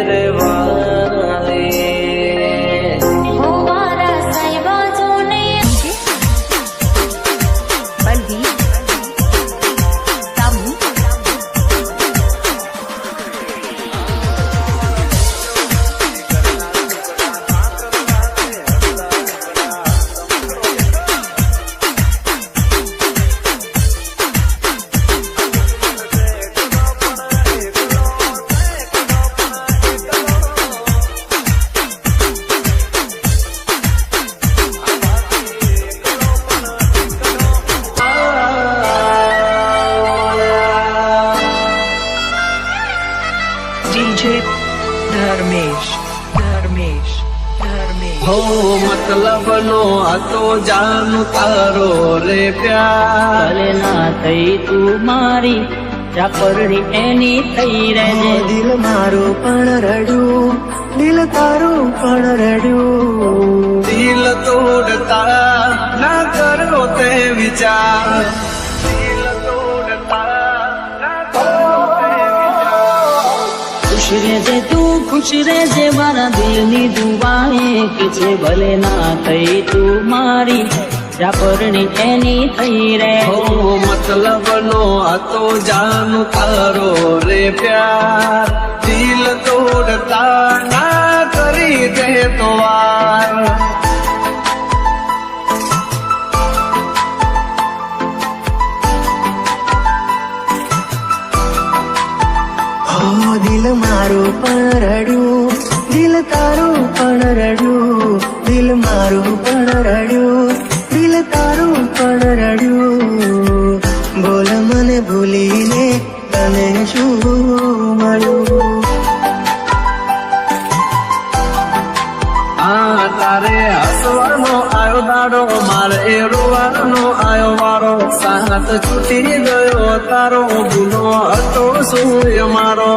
રે વાલે હો મારા સાહેબા જોને બલવી તામુ DJ Dharmesh. હો મતલબ નો હતો જાનું તારો રે પ્યાર ભલે ના થઈ તું મારી ચાપરડી એની થઈ રહેજે દિલ મારું પણ રડ્યું, દિલ તારું પણ રડ્યું. દિલ તોડતા ના કરો તે વિચાર દિલ તોડતા ના કરો તે વિચાર ખુશ રહેજે તું ખુશ રહેજે મારા દિલની દુઆ એક છે ભલે ના થઈ તું મારી ચાપરડી એની થઈ રહે હો મતલબ નો હતો જાનું તારો રે પ્યાર દિલ તોડતા ના કરી દે તો વાર દિલ મારું પણ રડ્યું, દિલ તારું પણ રડ્યું. દિલ મારું પણ રડ્યું, દિલ તારું પણ રડ્યું. બોલ મને ભૂલીને તને શું મળ્યું? તારે હસવાનો આયો દાડો મારે રોવાનો આયો વારો સાથ છૂટી ગયો તારો ગુનો હતો સૂર્ય મારો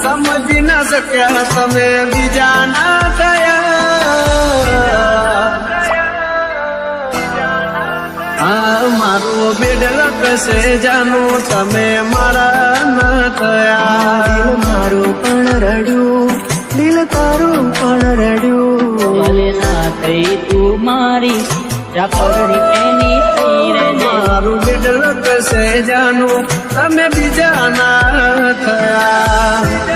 સમજી ના શક્યા તમે બીજા ના થયા મારો બેડલ કશે જાનું તમે મારા ના થયા દિલ મારું પણ રડ્યું, દિલ તારું પણ રડ્યું. ભલે ના થઈ તું મારી ચાપરડી એની થઈ રહેજે મારું બેડલ કશે જાનું તમે બીજા ના થયા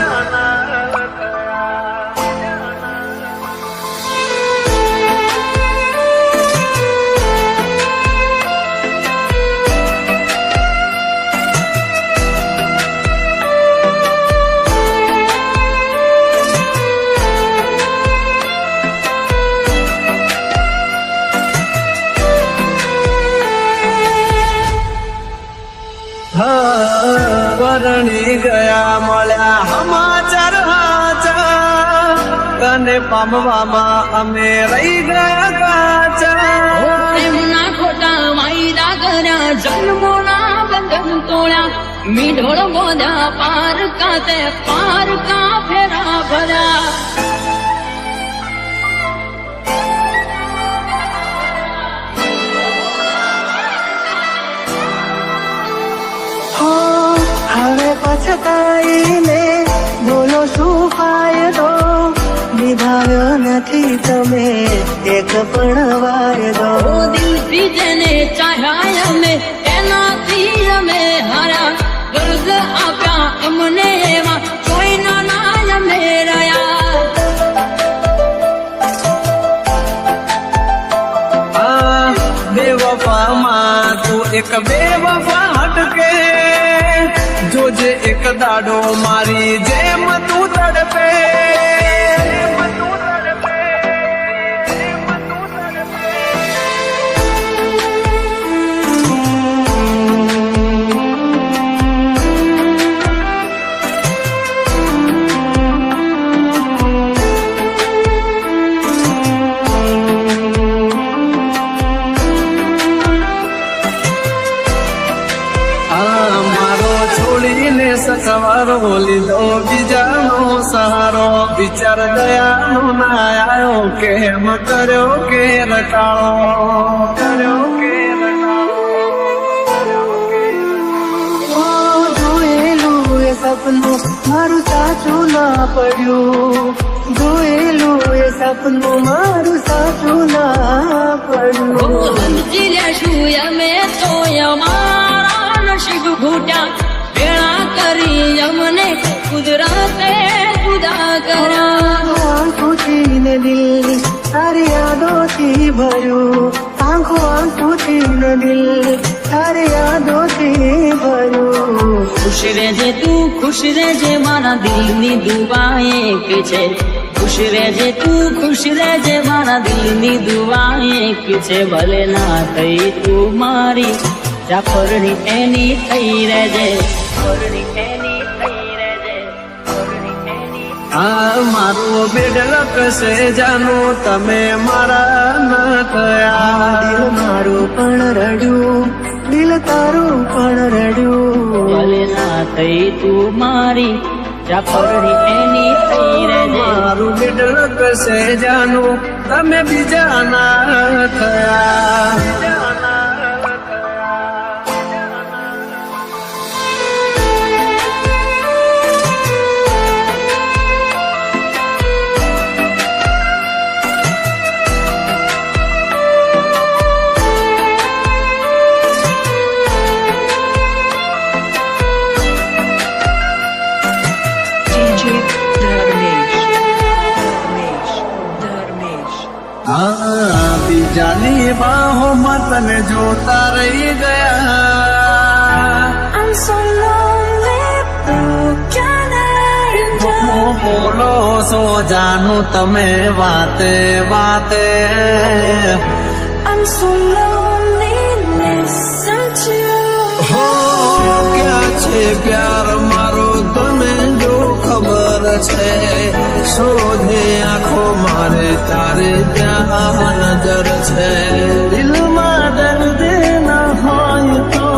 પરણી ગયા મળ્યા સમાચાર હાચા તને પામવામાં અમે રહી ગયા કાચા પ્રેમના ખોટા વાયદા કર્યા જન્મોના બંધન તોડ્યા મીઢોળ બોધા પાર કાતે પાર કા ફેરા ભર્યા હવે પછતાઈને બોલો શું ફાયદો? નિભાવ્યો નથી તમે એક પણ વાયદો. ઓ દિલથી જેને ચાહ્યા અમે એનાથી અમે હાર્યા વર્ગ આપ્યા અમને એવા કોઈના ના અમે રહ્યા બેવફામાં તું એક બેવફા હટકે જોજે એક દાડો મારી જેમ તું તડપે સવારો લીધો બીજાનો સહારો વિચાર દયાનો ના આવ્યો કેમ કર્યો કે રટાળો જોયેલું એ સપનું સપનું મારું સાચું ના પડ્યું, જોયેલું એ સપનું મારું સાચું ના પડ્યું. સમજી લેશું અમે તો અમારા નસીબ ઘૂટ્યા, વેળા કરી અમને કુદરતે જુદા કર્યા. આંખોથી ને દિલ તારી યાદોથી ભર્યું, આંખોથી ને દિલ તારી યાદોથી ભર્યું. ખુશ રહેજે તું, ખુશ રહેજે, મારા દિલની દુઆ એક છે. ખુશ રહેજે તું, ખુશ રહેજે, મારા દિલની દુઆ એક છે. ભલે ના થઈ તું મારી, જાફરની એની થઈ રહેજે, જાફરની એની થઈ રહેજે, જાફરની એની. મારું બેડલ કશે જાનું તમે મારા ન થયા. દિલ મારું પણ રડ્યું, દિલ તારું પણ રડ્યું. ભલે ના થઈ તું મારી, જાફરની એની થઈ રહેજે. મારું બેડલ કશે જાનું તમે બીજા ના થયા. બીજાની બાહોમાં તને જોતા રહી ગયા. I'm so lonely, broken and બોલો સો જાનું તમે વાતે વાતે. I'm so lonely, listen to હો ક્યાં છે પ્યાર મારો તને જો ખબર છે. શોધે આંખો મારે તારે ત્યાં નજર છે. દિલમાં દર્દ ન હોય તો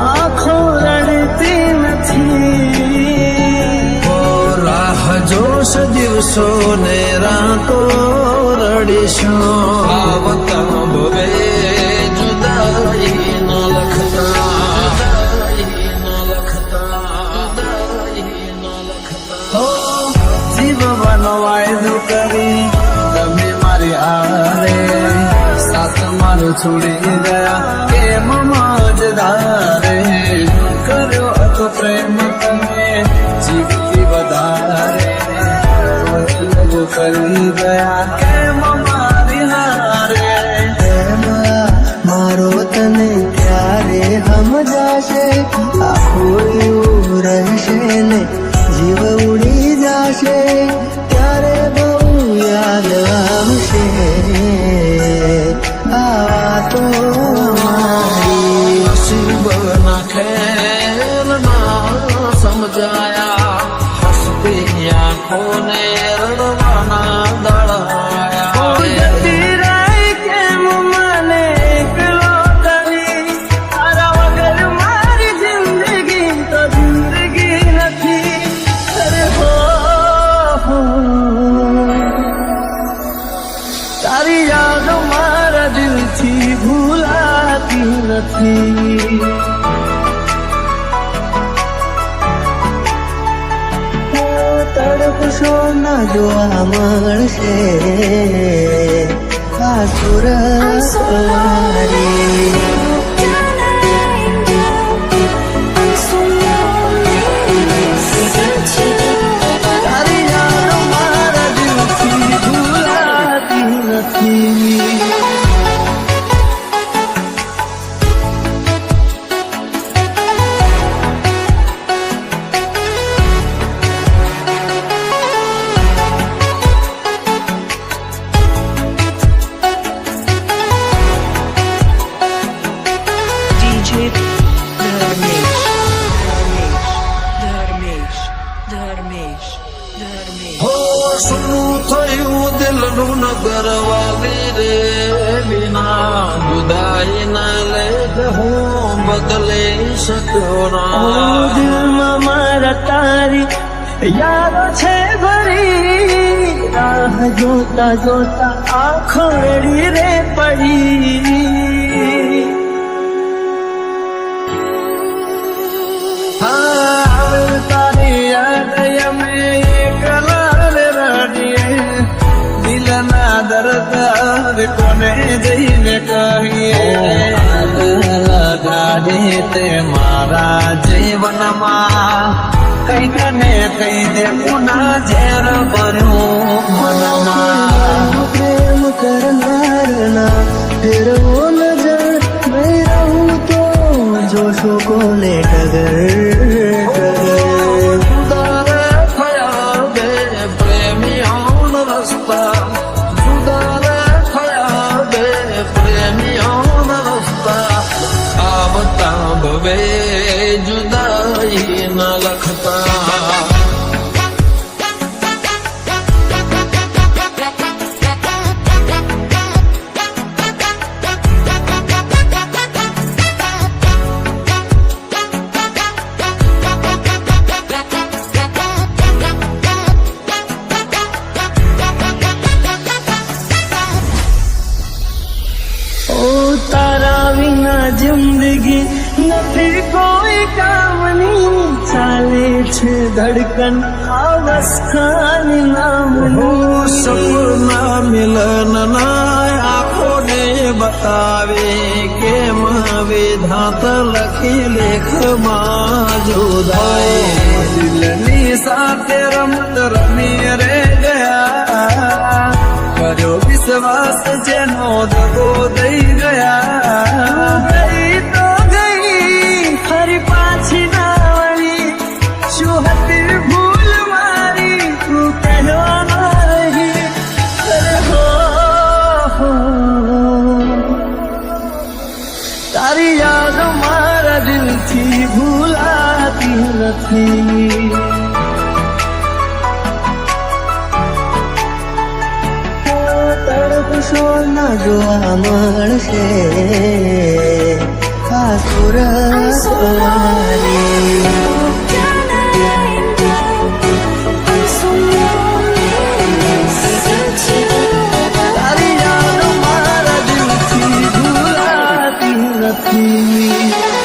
આંખો રડતી નથી. ઓ રાહ જોશ દિવસો ને રાતો રડીશું. આ વતન ભવે જુદાઈ ન લખતા, જીવવાનો વાયદો કરી તમે મારી આરે. સાથ મારો છોડી ગયા કેમ મજદારે. કર્યો હતો પ્રેમ તમે જીવતી વધારે. વચન કરી ગયા કેમ મારી હારે. એમાં મારો તને ક્યારે સમજાશે, આખું એવું રહેશે ને જીવ ઉડી જશે. ત્યારે બહુ યાદ આવશે આ વાતો મારી. નસીબના ખેલ ના સમજાયા, હસતી આંખોને રડવાના દળાયા. જતી રહી કેમ મને એકલો કરી, તારા વગર મારી જિંદગી તો જિંદગી નથી. અરે હો તારી યાદ મારા દિલથી ભૂલાતી નથી. તડપશો ના જોવા મળશે આ સુરત મારી. I'm so lonely, listen to તારી યાદ મારા દિલથી ભૂલાતી નથી. હો શું થયું દિલનું નગર વાલી રે. વિના જુદાઈ ના લેખ હું બદલી શક્યો ના. દિલમાં મારા તારી યાદો છે ભરી, રાહ જોતા જોતા આંખો રડી રે પડી. આવે તારી યાદ અમે એકલા રડીએ દિલના દર્દ હવે કોને જઈને કહીએ લગાડે તે મારા જીવનમાં કઈ તને કઈ દે પુના ઝેર ભર્યું મનમાં પ્રેમ કરનારના ફેરવો નજર मैं रहूं तो जोशों को ले टगर જુદારે થયા બે પ્રેમીઓનો રસ્તા જુદારે થયા બે પ્રેમીઓનો રસ્તા આવતા ભવે જુદાઈ ન લખતા ओ तारा विना जिंदगी નથી કોઈ કામની ચાલે છે ધડકન અવસ્થાની નામનું સપના મિલનના આંખોને બતાવે કેમ વિધાત લખી લેખમાં જુદાઈ દિલની સાથે રમત રમી રે ગયા કર્યો વિશ્વાસ જેનો દગો દઈ ગયા ગઈ તો ગઈ ફરી પાછી ના વળી શું હતી ભૂલ મારી તું કહેવા રહી અરે હો તારી યાદ મારા દિલથી ભૂલાતી નથી તડપશો ના જોવા મળશે આ સુરત વાળી I'm so lonely, searching. તારી યાદ મારા દિલથી ભૂલાતી નથી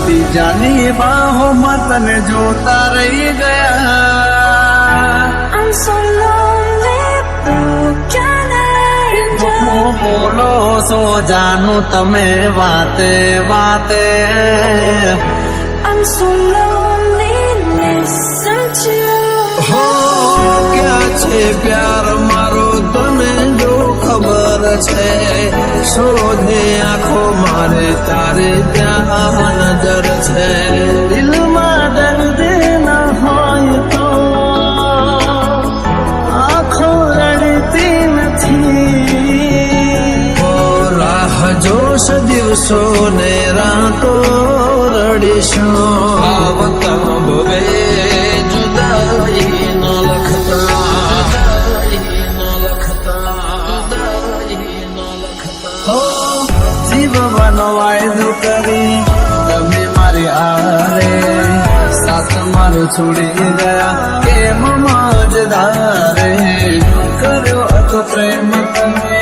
બીજાની બાહોમાં તને જોતા રહી ગયા I'm so lonely, broken angel. બોલો સો જાનું તમે વાતે વાતે I'm so lonely, listen to. હો ક્યાં છે પ્યાર મારો તને જો ખબર છે શોધે આંખો મારે તારે ત્યાં નજર છે દિલમાં દર્દ ના હોય તો આંખો રડતી નથી ઓ રાહ જોશ દિવસો ને રાતો રડીશું આવતા ભવે જુદાઈ ન લખતા જીવવાનો વાયદો કરી તમે મારી આરે સાથ મારો છોડી ગયા કેમ મજદારે કર્યો હતો પ્રેમ તમે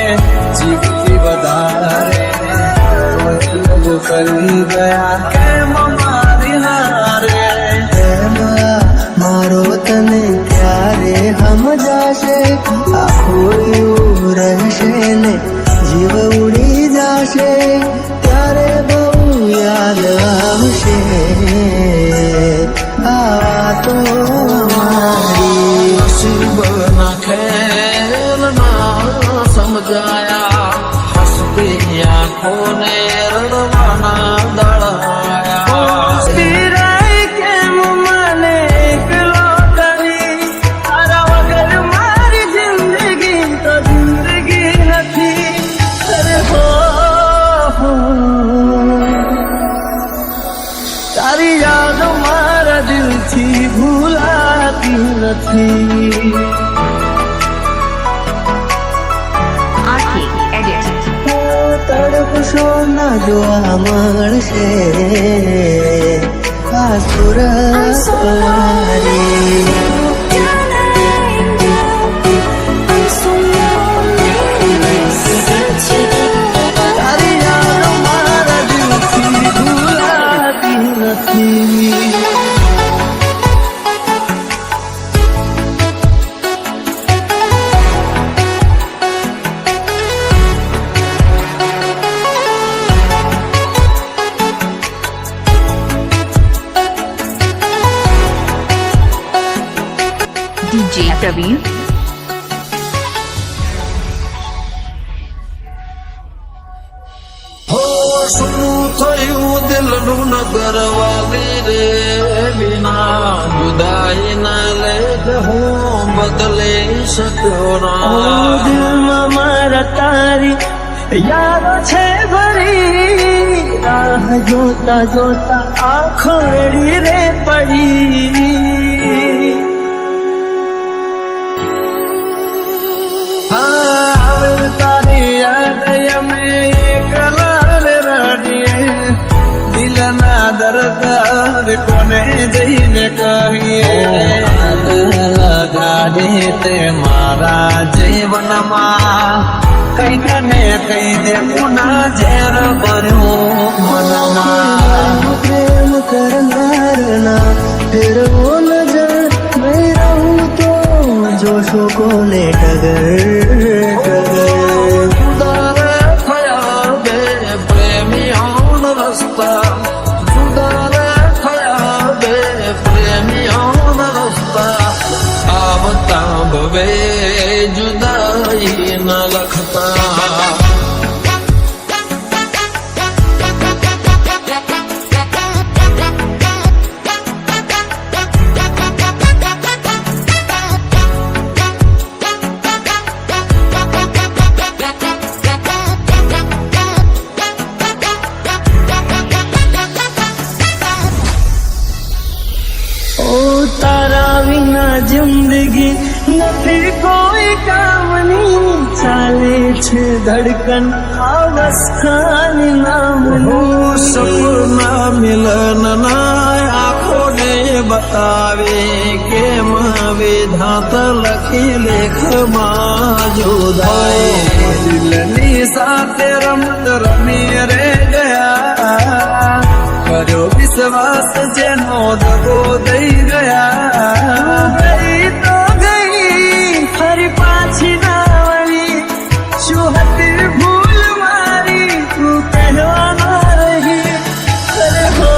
જીવથી વધારે રોજ કરી ગયા કેમ મારી હારે એમાં મારો તને ક્યારે સમજાશે આખું એવું રહેશે ને જીવ ઉડી જશે ત્યારે બહુ યાદ આવશે આ તો મારી નસીબના ખેલ ના સમજાયા હસતી આંખોને રડવાના દળાયા પીરાય કેમ મને એકલો કરી તારા વગર મારી જિંદગી તો જિંદગી નથી. તડપશો ના જોવા મળશે આ સુરત મારી. તારી યાદ મારા દિલથી ભૂલાતી નથી. DJ Praveen. શું થયું દિલનું નગર વાલી રે વિના જુદાઈ ના લે હું બદલી શક્યો ના. દિલમાં મારા તારી યાદો છે ભરી રાહ જોતા જોતા આંખો વેડી રે પડી. આવે તારી યાદ અમે એકલા રડીએ દિલના દર્દ કોને જઈને કહીએ. લગાડે તે મારા જીવનમાં કઈક ને કઈ દે પુના ઝેર ભર્યું મનમાં. પ્રેમ કરનારના ફેરવો નજર નહીં રહું તો જોશો કોને ટગર ટગર. જુદારે થયા બે પ્રેમીઓનો રસ્તા, જુદારે થયા બે પ્રેમીઓનો રસ્તા, આવતા ભવે જુદાઈ ન લખતા. તારા વિના જિંદગી નથી કોઈ કામની. ચાલે છે ધડકન અવસ્થાની નામનું. સપના મિલનના આંખોને બતાવે કેમ વિધાત લખી લેખમાં જુદાઈ. દિલની સાથે રમત રમી રે ગયા, કર્યો વિશ્વાસ જેનો દગો દઈ ગયા. ગઈ તો ગઈ ફરી પાછી ના વળી. શું હતી ભૂલ મારી તું કહેવા ના રહી. અરે હો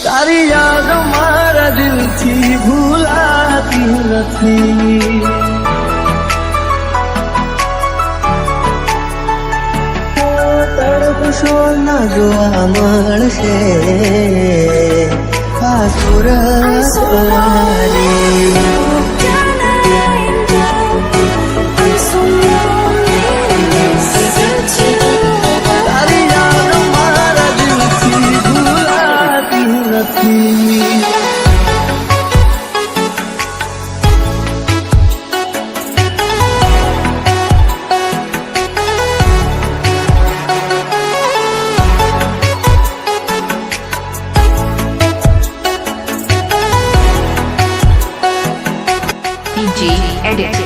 તારી યાદ મારા દિલથી ભૂલાતી નથી. તડપશો ના જોવા મળશે આ સુરત મારી. તારી યાદ મારા દિલથી ભૂલાતી નથી. DJ Edit.